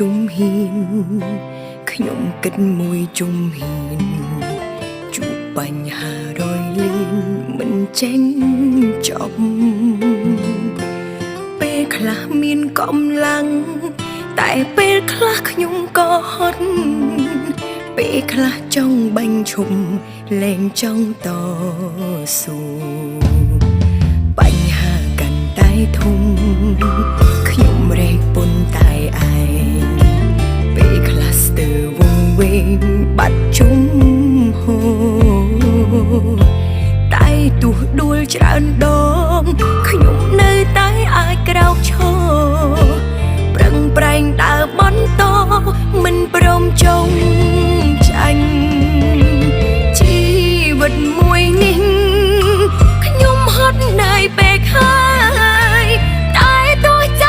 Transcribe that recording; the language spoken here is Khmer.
ជុំហ៊ានខ្ញុំគិតមួយជុំហ៊ានជួបបញ្ហារយលីនមិនចេញចប់ពេលខ្លះមានកម្លាំងតែពេលខ្លះខ្ញុំក៏ហត់ពេលខ្លះចង់បាញ់ឈប់លែងចង់តស៊ូបញ្ហាកាន់តែធំ